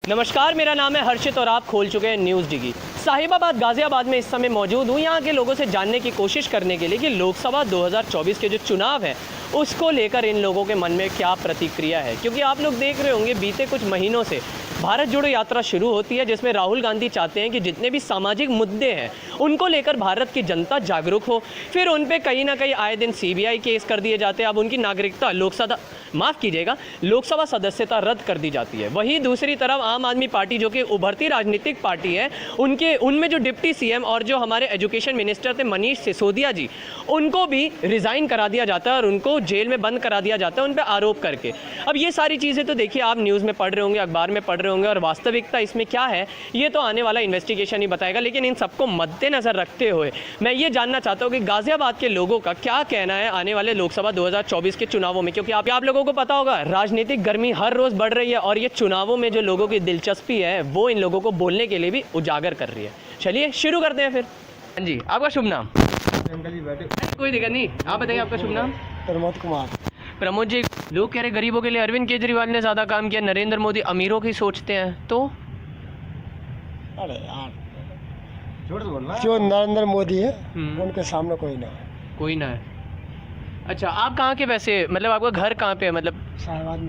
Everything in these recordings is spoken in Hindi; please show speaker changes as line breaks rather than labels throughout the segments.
नमस्कार, मेरा नाम है हर्षित और आप खोल चुके हैं न्यूज़ डिगी। साहिबाबाद गाज़ियाबाद में इस समय मौजूद हूँ यहाँ के लोगों से जानने की कोशिश करने के लिए कि लोकसभा 2024 के जो चुनाव है उसको लेकर इन लोगों के मन में क्या प्रतिक्रिया है, क्योंकि आप लोग देख रहे होंगे बीते कुछ महीनों से भारत जोड़ो यात्रा शुरू होती है, जिसमें राहुल गांधी चाहते हैं कि जितने भी सामाजिक मुद्दे हैं उनको लेकर भारत की जनता जागरूक हो। फिर उन पे कहीं ना कहीं आए दिन सीबीआई केस कर दिए जाते हैं। अब उनकी नागरिकता लोकसभा सदस्यता रद्द कर दी जाती है। वहीं दूसरी तरफ आम आदमी पार्टी जो कि उभरती राजनीतिक पार्टी है, उनमें जो डिप्टी सीएम और जो हमारे एजुकेशन मिनिस्टर थे मनीष सिसोदिया जी, उनको भी रिज़ाइन करा दिया जाता है और उनको जेल में बंद करा दिया जाता है उन पर आरोप करके। अब ये सारी चीज़ें तो देखिए आप न्यूज़ में पढ़ रहे होंगे, अखबार में पढ़ रहे होंगे, और वास्तविकता इसमें क्या है ये तो आने वाला इन्वेस्टिगेशन ही बताएगा। लेकिन इन सबको मद्देनज़र रखते हुए मैं ये जानना चाहता हूँ कि गाज़ियाबाद के लोगों का क्या कहना है आने वाले लोकसभा 2024 के चुनावों में, क्योंकि आप लोगों को पता होगा राजनीतिक गर्मी हर रोज़ बढ़ रही है और ये चुनावों में जो लोगों की दिलचस्पी है वो इन लोगों को बोलने के लिए भी उजागर कर रही है। चलिए शुरू करते हैं फिर। हाँ जी, आपका शुभ नाम? कोई दिक्कत नहीं, आप बताइए आपका शुभ नाम?
प्रमोद कुमार।
प्रमोद जी, लोग कह रहे गरीबों के लिए अरविंद केजरीवाल ने ज़्यादा काम किया, नरेंद्र मोदी अमीरों की सोचते हैं, तो
अरे यार जो नरेंद्र मोदी है उनके सामने कोई ना है।
अच्छा, आप कहाँ के वैसे, मतलब आपका घर कहाँ पे है? मतलब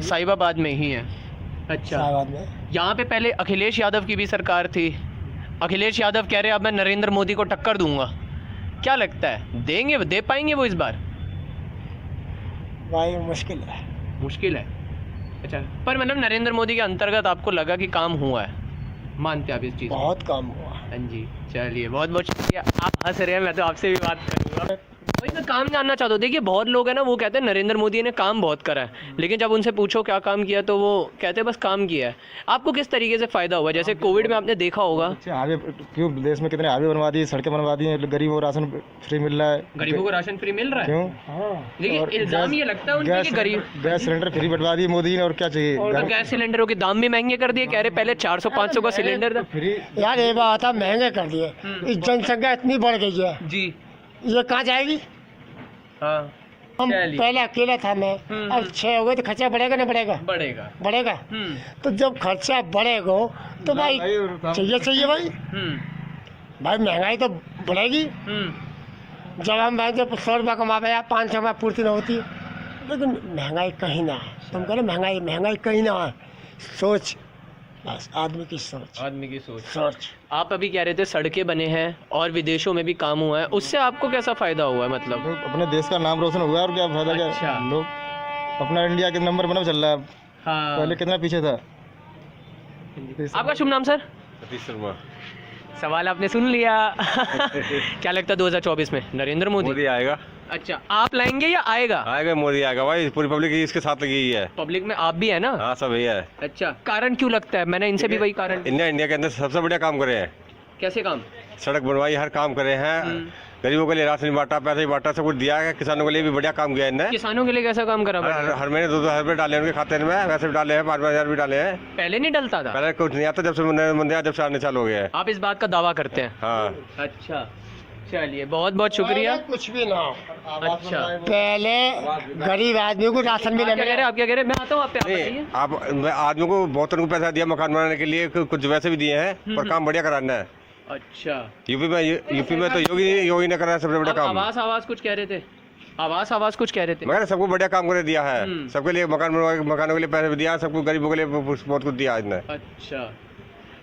साहिबाबाद में ही है। अच्छा,
साहिबाबाद में।
यहाँ पे पहले अखिलेश यादव की भी सरकार थी। अखिलेश यादव कह रहे अब मैं नरेंद्र मोदी को टक्कर दूंगा, क्या लगता है दे पाएंगे वो इस बार?
भाई मुश्किल है।
अच्छा, पर मतलब नरेंद्र मोदी के अंतर्गत आपको लगा कि काम हुआ है, मानते आप इस चीज़?
बहुत काम हुआ।
हाँ जी, चलिए बहुत बहुत शुक्रिया। आप हंस रहे हैं, मैं तो आपसे भी बात करूँगा। वही मैं काम जानना चाहता हूँ। देखिए बहुत लोग हैं ना, वो कहते हैं नरेंद्र मोदी ने काम बहुत करा है, लेकिन जब उनसे पूछो क्या काम किया तो वो कहते हैं बस काम किया है। आपको किस तरीके से फ़ायदा हुआ? जैसे कोविड में आपने देखा होगा
हाईवे, क्यों देश में कितने हाईवे बनवा दिए, सड़कें बनवा दी हैं, गरीबों को राशन फ्री मिल रहा है।
गरीबों को राशन फ्री मिल रहा है?
क्यों?
देखिए इल्ज़ाम ये लगता है उनके कि गरीब
गैस सिलेंडर फ्री बढ़वा दिए मोदी ने, और क्या चाहिए?
और गैस सिलेंडरों के दाम भी महंगे कर दिए, कह रहे पहले 400-500 का सिलेंडर था।
फ्री यार ये बात है, महंगे कर दिए। इस जनसंख्या इतनी बढ़ गई है
जी,
ये कहाँ जाएगी?
हाँ,
हम पहले अकेला था मैं, अब 6 हो गए तो खर्चा बढ़ेगा ना बढ़ेगा। तो जब खर्चा बढ़ेगा तो भाई चाहिए भाई महंगाई तो बढ़ेगी। जब हम भाई जब 100 रुपया कमा पाए 500 रुपया पूर्ति न होती, लेकिन महंगाई कहीं ना है। तुम कह रहे महंगाई कहीं ना है। सोच, बस आदमी की सोच। आप अभी कह रहे थे सड़कें बने हैं और विदेशों में भी काम हुआ है, उससे आपको कैसा फायदा हुआ है? मतलब अपने देश का नाम रोशन हुआ, और क्या फायदा?
अच्छा।
क्या लोग अपना इंडिया के नंबर बना चल रहा है।
हाँ।
पहले कितना पीछे था।
आपका शुभ नाम सर?
सतीश शर्मा।
सवाल आपने सुन लिया। क्या लगता है 2024 में नरेंद्र मोदी
आएगा?
अच्छा, आप लाएंगे या आएगा
मोदी आएगा भाई, पूरी पब्लिक इसके साथ लगी हुई है।
पब्लिक में आप भी है ना?
हाँ, सब यही है।
अच्छा, कारण क्यों लगता है? मैंने इनसे भी वही कारण।
इंडिया के अंदर सबसे बढ़िया काम करे हैं।
कैसे काम?
सड़क बनवाई, हर काम करे हैं। गरीबों के लिए राशन बांटा, पैसे बांटा, सब कुछ दिया है। किसानों के लिए भी बढ़िया काम किया है इन्हें।
किसानों के लिए कैसा काम करा?
हर महीने 2,000 रुपये डाले उनके खाते में, वैसे भी डाले हैं, 5,000 भी डाले हैं।
पहले नहीं डलता था?
पहले कुछ नहीं आता, जब से आने चालू हो गया है।
आप इस बात का दावा करते हैं?
हाँ।
अच्छा, चलिए बहुत बहुत शुक्रिया।
कुछ भी ना हो।
अच्छा,
पहले गरीब आदमी को राशन भी
आप क्या कह रहे हैं? मैं आता हूँ आप पे, आप बताइए।
आप आदमी को बहुत को पैसा दिया मकान बनाने के लिए, कुछ वैसे भी दिए हैं, पर काम बढ़िया कराना है।
अच्छा,
यूपी में तो योगी ने करा सबसे बड़ा काम।
आवास कुछ कह रहे थे? आवास कुछ कह रहे थे?
मैंने सबको बढ़िया काम कर दिया है। सबके लिए मकानों के लिए पैसे भी दिया, सबको गरीबों के लिए बहुत कुछ दिया इसने।
अच्छा,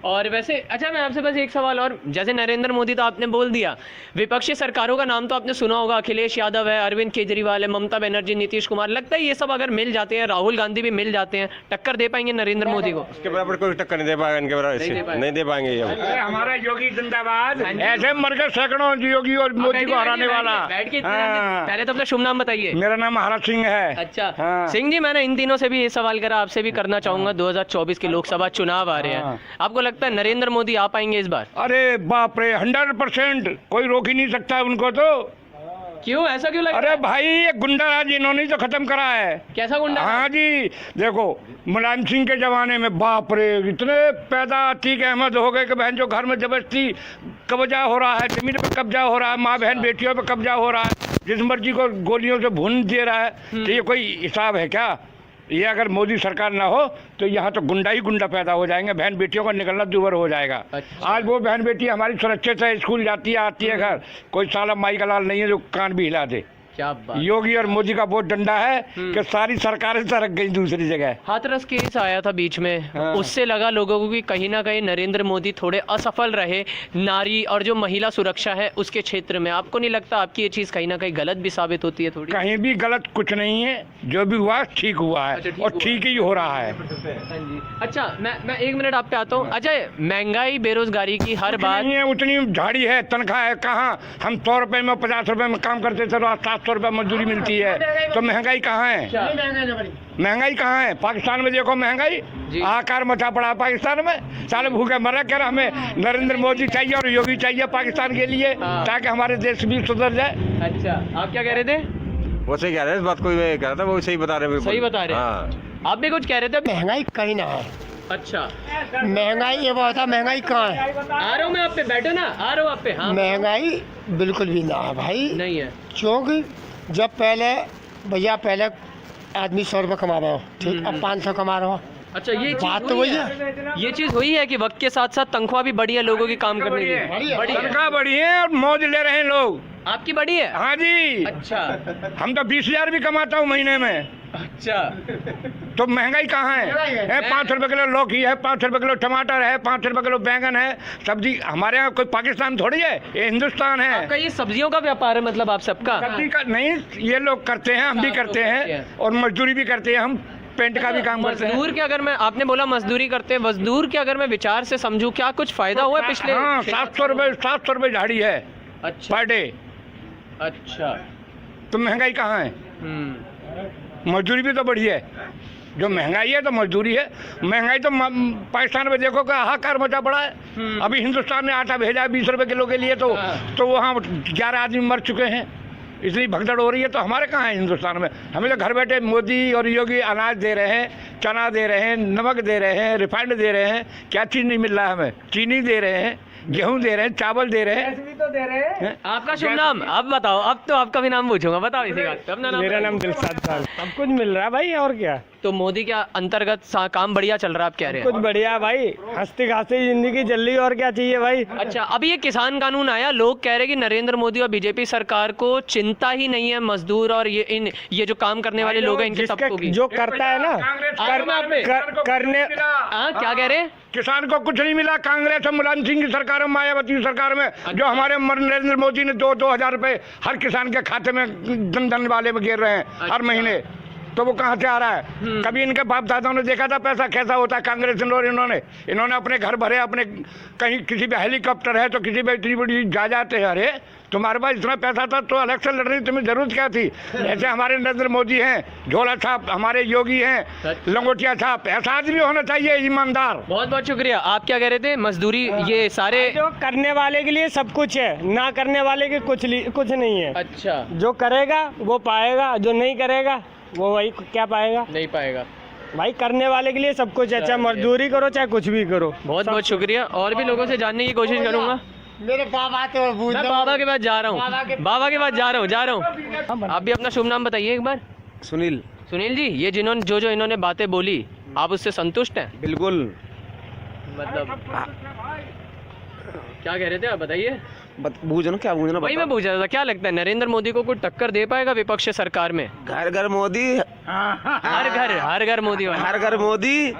और वैसे अच्छा मैं आपसे बस एक सवाल और, जैसे नरेंद्र मोदी तो आपने बोल दिया, विपक्षी सरकारों का नाम तो आपने सुना होगा, अखिलेश यादव है, अरविंद केजरीवाल है, ममता बनर्जी, नीतीश कुमार, लगता है ये सब अगर मिल जाते हैं, राहुल गांधी भी मिल जाते हैं, टक्कर दे पाएंगे नरेंद्र मोदी को?
इसके बराबर कोई टक्कर नहीं दे पाएगा, इनके बराबर नहीं दे पाएंगे ये।
हमारा योगी जिंदाबाद, ऐसे मर गए सैकड़ों योगी और मोदी को हराने वाला।
पहले तो अपना शुभ नाम बताइए।
मेरा नाम महाराज सिंह है।
अच्छा सिंह जी, मैंने इन दिनों से भी ये सवाल करा, आपसे भी करना चाहूंगा। 2024 के लोकसभा चुनाव आ रहे हैं, आपको लगता है नरेंद्र मोदी आ पाएंगे इस बार?
अरे बाप रे, 100% कोई रोक ही नहीं सकता है उनको। तो
क्यों, ऐसा क्यों लग रहा है?
अरे भाई ये गुंडा राज इन्होंने तो खत्म करा है।
कैसा गुंडा?
हाँ जी, देखो मुलायम सिंह के जमाने में बाप रे इतने पैदा अतीक अहमद हो गए कि बहन जो घर में जबरदस्ती कब्जा हो रहा है, जमीन पे कब्जा हो रहा है, माँ बहन बेटियों पे कब्जा हो रहा है, जिस मर्जी को गोलियों से भून दे रहा है। तो ये कोई हिसाब है क्या? ये अगर मोदी सरकार ना हो तो यहाँ तो गुंडा ही गुंडा पैदा हो जाएंगे, बहन बेटियों का निकलना दूभर हो जाएगा।
अच्छा।
आज वो बहन बेटी हमारी सुरक्षित है, स्कूल जाती है, आती है घर, कोई साला माई का लाल नहीं है जो कान भी हिला दे।
क्या बात।
योगी और मोदी का बहुत डंडा है कि सारी सरकारें सरक गई दूसरी जगह।
हाथरस केस आया था बीच में,
हाँ।
उससे लगा लोगों को कि कहीं ना कहीं नरेंद्र मोदी थोड़े असफल रहे नारी और जो महिला सुरक्षा है उसके क्षेत्र में। आपको नहीं लगता आपकी ये चीज़ कहीं ना कहीं गलत भी साबित होती है थोड़ी?
कहीं भी गलत कुछ नहीं है, जो भी हुआ ठीक हुआ है।
अच्छा, ठीक
और
हुआ।
ठीक ही हो रहा है।
हाँ जी। अच्छा, मैं 1 मिनट आप पे आता हूँ। अजय, महंगाई बेरोजगारी की हर बात
नहीं है, उतनी झाड़ी है, तनख्वाह है कहाँ? हम 100 रुपए में 50 रुपए में काम करते थे, 700 रुपए मजदूरी मिलती है, तो महंगाई कहाँ है? महंगाई कहाँ है? पाकिस्तान में देखो महंगाई, आकार मचा पड़ा है पाकिस्तान में, साले भूखे मरा। कह रहा हमें नरेंद्र मोदी चाहिए और योगी चाहिए पाकिस्तान के लिए, ताकि हमारे देश भी सुधर जाए।
अच्छा, आप क्या कह रहे थे?
वो सही कह रहे हैं, इस बात को मैं कह रहा था, वो सही बता रहे हैं।
सही बता रहे हैं।
हाँ।
आप भी कुछ कह रहे थे?
महंगाई कहीं ना है।
अच्छा,
महंगाई ये बात है, महंगाई कहाँ है?
आ रहा हूँ मैं आप पे, बैठो ना, आ रहा हूँ आप पे। हाँ,
महंगाई बिल्कुल भी ना है भाई।
नहीं है।
क्योंकि जब पहले भैया पहले आदमी 100 रुपये कमा रहा हो, ठीक, अब 500 कमा रहा हो।
अच्छा, ये चीज़
बात तो
हुई
वही
है। ये चीज़ हुई है कि वक्त के साथ साथ तनख्वाह भी बढ़ी है लोगों की काम करने की। बढ़ी है।
तनख्वाह बढ़ी है और मौज ले रहे हैं लोग।
आपकी बढ़ी है?
हाँ जी।
अच्छा।
हम तो 20,000 भी कमाता हूँ महीने में।
अच्छा,
तो महंगाई कहाँ है? 5 रुपए किलो लौकी है, 5 रुपए किलो टमाटर है, 5 रुपए किलो बैंगन है। सब्जी हमारे यहाँ कोई पाकिस्तान थोड़ी है, ये हिंदुस्तान है।
आपका ये सब्जियों का व्यापार है मतलब आप सबका?
सब्जी का नहीं, ये लोग करते हैं, हम भी करते हैं, और मजदूरी भी करते हैं, हम पेंट का भी काम करते हैं।
मजदूर के अगर मैं, आपने बोला मजदूरी करते हैं, मजदूर के अगर मैं विचार से समझूं, क्या कुछ फायदा हुआ है पिछले?
हाँ, 700 रुपए झाड़ी है
अच्छा,
पर डे।
अच्छा।
तो महंगाई कहाँ है? मजदूरी भी तो बढ़ी है। जो महंगाई है तो मजदूरी है। महंगाई तो पाकिस्तान में देखो का हाहाकार मचा पड़ा है। अभी हिंदुस्तान ने आटा भेजा है 20 रुपए किलो के लिए, तो वहाँ 11 आदमी मर चुके हैं, इसलिए भगदड़ हो रही है। तो हमारे कहाँ है हिंदुस्तान में? हमें तो घर बैठे मोदी और योगी अनाज दे रहे हैं, चना दे रहे हैं, नमक दे रहे हैं, रिफाइंड दे रहे हैं, क्या चीज़ नहीं मिल रहा है हमें? चीनी दे रहे हैं, गेहूं दे रहे हैं, चावल दे रहे हैं, तो दे रहे हैं।
आपका शुभ नाम अब बताओ, अब तो आपका भी नाम पूछूंगा, बताओ इसी बात पे। अपना नाम?
मेरा नाम दिलशाद खान। सब कुछ मिल रहा है भाई, और क्या।
तो मोदी के अंतर्गत काम बढ़िया चल रहा है आप कह रहे
कुछ
हैं?
बढ़िया है भाई, हंसती खाती जिंदगी चल रही है, और क्या चाहिए भाई।
अच्छा, अभी ये किसान कानून आया, लोग कह रहे हैं कि नरेंद्र मोदी और बीजेपी सरकार को चिंता ही नहीं है मजदूर और ये जो काम करने वाले लोग हैं इनके सबको की।
जो करता है ना करने।
हाँ, क्या कह रहे हैं?
किसान को कुछ नहीं मिला। कांग्रेस और मुलायम सिंह की सरकार में, मायावती सरकार में, जो हमारे नरेंद्र मोदी ने 2-2 हजार रुपए हर किसान के खाते में जन धन वाले में गिर रहे हैं हर महीने, तो वो कहाँ से आ रहा है? कभी इनके बाप दादाओं ने देखा था पैसा कैसा होता है? कांग्रेस और इन्होंने अपने घर भरे, अपने कहीं किसी पे हेलीकॉप्टर है तो किसी पे इतनी बड़ी जायदाद है। अरे तुम्हारे पास इतना पैसा था तो इलेक्शन लड़ने की तुम्हें जरूरत क्या थी? ऐसे हमारे नरेंद्र मोदी हैं, झोला छाप, हमारे योगी हैं, लंगोटिया छाप। ऐसा आदमी होना चाहिए ईमानदार।
बहुत बहुत शुक्रिया। आप क्या कह रहे थे? मजदूरी, ये सारे
जो करने वाले के लिए सब कुछ है, ना करने वाले के कुछ नहीं है।
अच्छा,
जो करेगा वो पाएगा, जो नहीं करेगा वो वही क्या पाएगा?
नहीं पाएगा।
भाई करने वाले के लिए सब कुछ है, चाहे मजदूरी करो चाहे कुछ भी करो।
बहुत बहुत शुक्रिया। और भी लोगों से जानने की कोशिश करूंगा।
मेरे बाबा तो
मैं बाबा के पास जा रहा हूँ, बाबा के पास जा रहा हूँ। आप भी अपना शुभ नाम बताइए एक बार।
सुनील।
सुनील जी, ये जिन्होंने जो इन्होंने बातें बोली, आप उससे संतुष्ट हैं?
बिल्कुल।
मतलब क्या कह रहे थे आप, बताइए।
बूझना क्या बूझना
वही मैं पूछ रहा था, क्या लगता है नरेंद्र मोदी को कोई टक्कर दे पाएगा विपक्ष सरकार में?
घर घर मोदी,
हर घर मोदी वाला।
हर घर मोदी।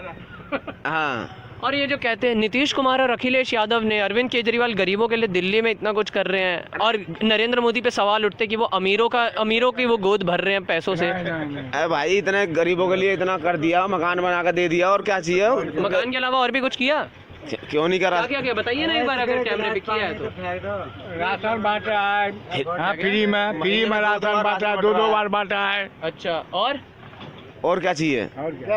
हाँ।
और ये जो कहते हैं नीतीश कुमार और अखिलेश यादव ने, अरविंद केजरीवाल गरीबों के लिए दिल्ली में इतना कुछ कर रहे हैं, और नरेंद्र मोदी पे सवाल उठते कि वो अमीरों की वो गोद भर रहे हैं पैसों से।
अरे भाई, इतने गरीबों के लिए इतना कर दिया, मकान बना कर दे दिया, और क्या चाहिए?
मकान के अलावा और भी कुछ किया?
क्यों नहीं करा?
क्या बताइए ना एक बार, अगर कैमरे पे किया है तो।
राशन बांटा है, हाँ, फ्री में राशन बांटा है, 2-2 बार बांटा है।
अच्छा,
और क्या चाहिए?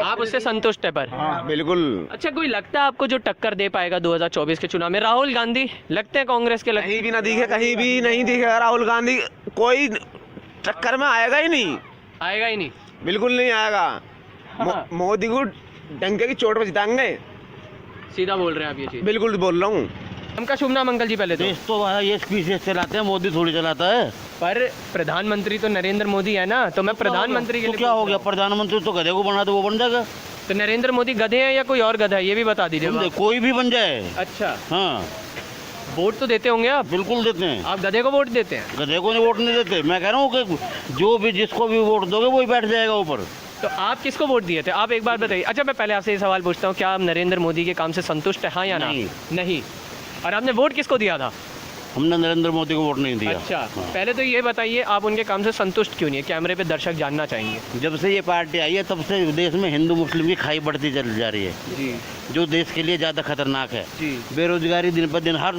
आप उससे संतुष्ट है पर?
हाँ, बिल्कुल।
अच्छा, कोई लगता है आपको जो टक्कर दे पाएगा 2024 के चुनाव में? राहुल गांधी लगते हैं कांग्रेस के?
कहीं भी ना दिखे, कहीं भी नहीं दिखेगा राहुल गांधी। कोई टक्कर में आएगा ही नहीं।
आएगा ही नहीं?
बिल्कुल नहीं आएगा। मोदी को डंके की चोट पर जिताएंगे।
सीधा बोल रहे हैं आप ये चीज?
बिल्कुल बोल रहा हूँ।
उनका शुभ नाम अंकल जी पहले तो।
देश तो ये स्पीसीज चलाते हैं, मोदी थोड़ी चलाता है।
पर प्रधानमंत्री तो नरेंद्र मोदी है ना, तो मैं प्रधानमंत्री के
तो
लिए
क्या हो गया, प्रधानमंत्री तो गधे को बना दो वो बन जाएगा।
तो नरेंद्र मोदी गधे हैं या कोई और गधा है, ये भी बता दीजिए।
कोई भी बन जाए।
अच्छा,
हाँ
वोट तो देते होंगे आप?
बिल्कुल देते हैं।
आप गधे को वोट देते हैं?
गधे को नहीं वोट नहीं देते, मैं कह रहा हूँ कि जो भी जिसको भी वोट दोगे वही बैठ जाएगा ऊपर।
तो आप किसको वोट दिए थे, आप एक बार बताइए। अच्छा, मैं पहले आपसे ये सवाल पूछता हूँ, क्या आप नरेंद्र मोदी के काम से संतुष्ट हैं, हाँ या ना? नहीं। और आपने वोट किसको दिया था?
हमने नरेंद्र मोदी को वोट नहीं दिया।
अच्छा,
हाँ।
पहले तो ये बताइए आप उनके काम से संतुष्ट क्यों नहीं है, कैमरे पे दर्शक जानना चाहेंगे।
जब से ये पार्टी आई है तब से देश में हिंदू मुस्लिम की खाई बढ़ती चल जा रही है,
जी
जो देश के लिए ज़्यादा खतरनाक है।
जी।
बेरोजगारी दिन पर दिन हर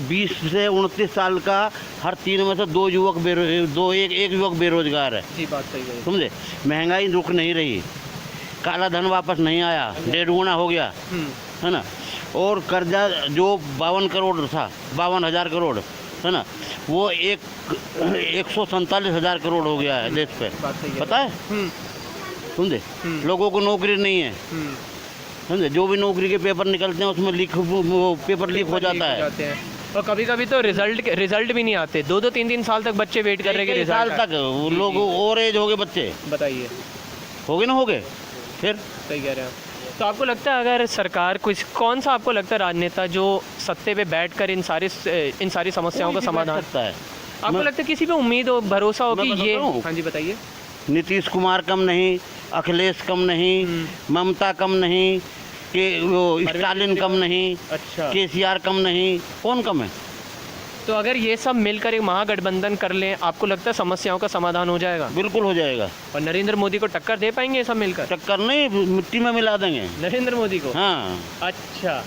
20 से 29 साल का हर 3 में से 2 युवक एक युवक बेरोजगार है।
जी, बात सही है।
समझे, महंगाई रुक नहीं रही, काला धन वापस नहीं आया, 1.5 गुना हो गया, है ना। और कर्जा जो 52 करोड़ था, 52,000 करोड़, है ना, वो 147,000 करोड़ हो गया है देश पे, पता है। समझे, लोगों को नौकरी नहीं है, समझे, जो भी नौकरी के पेपर निकलते हैं उसमें पेपर लीक हो जाता है।
और कभी कभी तो रिजल्ट भी नहीं आते, 2-3 साल तक बच्चे वेट कर रहे हैं
साल तक। वो लोग और एज हो गए बच्चे,
बताइए,
हो गए ना, हो गए फिर।
सही कह रहे हैं। तो आपको लगता है अगर सरकार कुछ, कौन सा आपको लगता है राजनेता जो सत्ते पे बैठकर इन सारी समस्याओं का समाधान
करता है?
आपको लगता है किसी पे उम्मीद हो, भरोसा हो कि ये? हाँ जी, बताइए।
नीतीश कुमार कम नहीं, अखिलेश कम नहीं, ममता कम नहीं, कि वो स्टालिन कम नहीं,
अच्छा,
केसीआर कम नहीं, कौन कम है?
तो अगर ये सब मिलकर एक महागठबंधन कर लें, आपको लगता है समस्याओं का समाधान हो जाएगा?
बिल्कुल हो जाएगा।
और नरेंद्र मोदी को टक्कर दे पाएंगे ये सब मिलकर?
टक्कर नहीं, मिट्टी में मिला देंगे
नरेंद्र मोदी को।
हाँ,
अच्छा,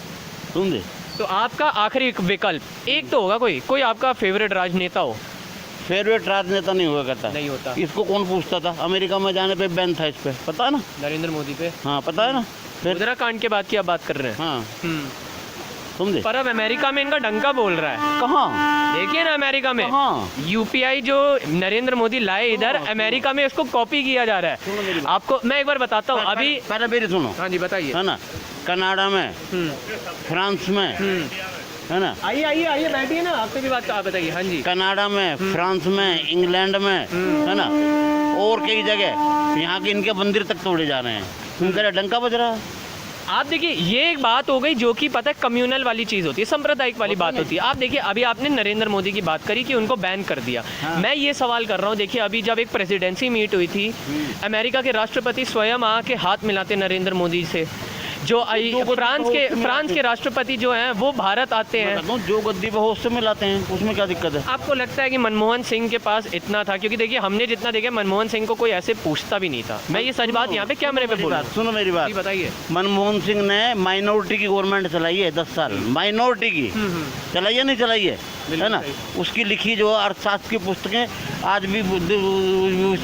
समझे।
तो आपका आखिरी विकल्प एक तो होगा, कोई आपका फेवरेट राजनेता हो?
फेवरेट राजनेता नहीं हुआ करता,
नहीं होता।
इसको कौन पूछता था? अमेरिका में जाने पे बैन था इस पे, पता है ना,
नरेंद्र मोदी पे।
हाँ पता है ना। फिर
उत्तराखंड के बाद की आप बात कर रहे हैं।
हाँ, समझे।
पर अब अमेरिका में इनका डंका बोल रहा है।
कहाँ?
देखिए ना, अमेरिका में यूपीआई जो नरेंद्र मोदी लाए इधर, अमेरिका में इसको कॉपी किया जा रहा है। आपको मैं एक बार बताता हूँ अभी।
पहले मेरी सुनो।
हाँ जी, बताइए।
है ना, कनाडा में, फ्रांस में, है ना।
आइए बैठिए ना, आपसे भी बात आप बताइए। हाँ जी।
कनाडा में, फ्रांस में, इंग्लैंड में, है ना, और कई जगह यहाँ के इनके मंदिर तक तोड़े जा रहे हैं, उनका डंका बज रहा है।
आप देखिए, ये एक बात हो गई जो कि पता है कम्युनल वाली चीज़ होती है, सांप्रदायिक वाली बात होती है। आप देखिए, अभी आपने नरेंद्र मोदी की बात करी कि उनको बैन कर दिया। मैं ये सवाल कर रहा हूँ, देखिए अभी जब एक प्रेसिडेंसी मीट हुई थी, अमेरिका के राष्ट्रपति स्वयं आके हाथ मिलाते नरेंद्र मोदी से। जो फ्रांस के राष्ट्रपति जो हैं वो भारत आते हैं,
जो गद्दी पे हो उससे मिलाते हैं, उसमें क्या दिक्कत है?
आपको लगता है कि मनमोहन सिंह के पास इतना था? क्योंकि देखिए, हमने जितना देखा मनमोहन सिंह को कोई ऐसे पूछता भी नहीं था। मैं ये सच बात यहाँ पे कैमरे पे बोल,
सुनो मेरी बात,
बताइए।
मनमोहन सिंह ने माइनॉरिटी की गवर्नमेंट चलाई है 10 साल, माइनॉरिटी की चलाई है, नहीं चलाई है ना। उसकी लिखी जो अर्थशास्त्र की पुस्तकें आज भी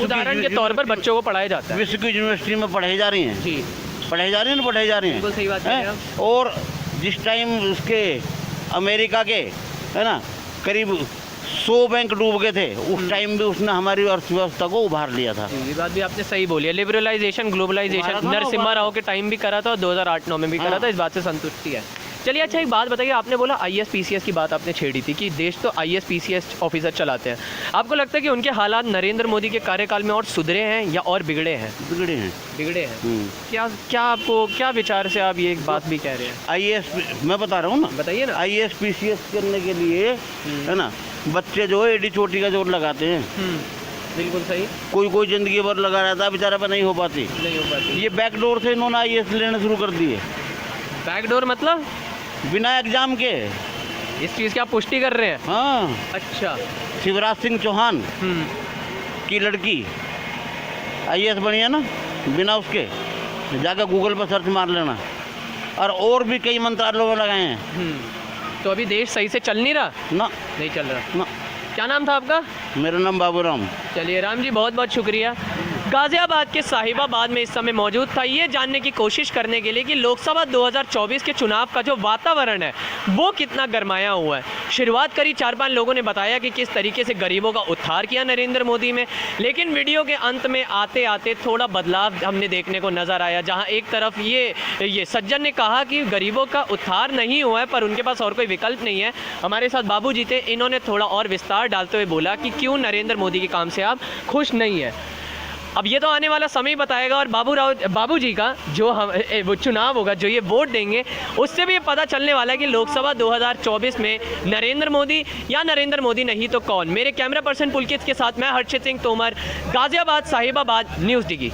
उदाहरण के तौर पर बच्चों को पढ़ाया जाता है,
विश्व की यूनिवर्सिटी में पढ़ाई जा रही हैं जी, पढ़ाई जा रही है ना, पढ़ाई जा रही हैं।
सही बात है।
और जिस टाइम उसके अमेरिका के, है ना, करीब 100 बैंक डूब गए थे, उस टाइम भी उसने हमारी अर्थव्यवस्था को उभार लिया था।
ये बात भी आपने सही बोली है। लिबरलाइजेशन, ग्लोबलाइजेशन नरसिम्हा राव के टाइम भी करा था और 2008-9 में भी करा था। इस बात से संतुष्टि है। चलिए, अच्छा एक बात बताइए, आपने बोला ISPCS की बात आपने छेड़ी थी कि देश तो ISPCS ऑफिसर चलाते हैं। आपको लगता है कि उनके हालात नरेंद्र मोदी के कार्यकाल में और सुधरे हैं या और बिगड़े हैं? बिगड़े हैं। क्या विचार से आप ये बात भी कह रहे हैं?
मैं बता रहा हूँ ना,
बताइए ना।
ISPCS करने के लिए, है ना, बच्चे जो है एडी चोटी का जोर लगाते हैं।
बिल्कुल सही।
कोई जिंदगी भर लगा रहता है, बेचारा पे नहीं हो पाती। ये बैकडोर से इन्होंने IAS लेने शुरू कर दिए।
बैकडोर मतलब? बिना
एग्जाम के।
इस चीज़ की आप पुष्टि कर रहे हैं?
हाँ।
अच्छा।
शिवराज सिंह चौहान की लड़की IAS बनी है ना, बिना उसके, जाकर गूगल पर सर्च मार लेना। और भी कई मंत्रालयों में लगाए हैं।
तो अभी देश सही से चल नहीं रहा?
ना,
नहीं चल रहा
ना।
क्या नाम था आपका?
मेरा नाम बाबूराम।
चलिए राम जी, बहुत बहुत शुक्रिया। गाजियाबाद के साहिबाबाद में इस समय मौजूद था, ये जानने की कोशिश करने के लिए कि लोकसभा 2024 के चुनाव का जो वातावरण है वो कितना गरमाया हुआ है। शुरुआत करी 4-5 लोगों ने बताया कि किस तरीके से गरीबों का उद्धार किया नरेंद्र मोदी में, लेकिन वीडियो के अंत में आते आते थोड़ा बदलाव हमने देखने को नज़र आया, जहां एक तरफ ये सज्जन ने कहा कि गरीबों का उद्धार नहीं हुआ है पर उनके पास और कोई विकल्प नहीं है। हमारे साथ बाबू जी थे, इन्होंने थोड़ा और विस्तार डालते हुए बोला कि क्यों नरेंद्र मोदी के काम से आप खुश नहीं है। अब ये तो आने वाला समय बताएगा, और बाबू जी का जो वो चुनाव होगा, जो ये वोट देंगे, उससे भी ये पता चलने वाला है कि लोकसभा 2024 में नरेंद्र मोदी या नरेंद्र मोदी नहीं तो कौन। मेरे कैमरा पर्सन पुलकित के साथ मैं हर्षित सिंह तोमर, गाजियाबाद साहिबाबाद, न्यूज़ डिगी।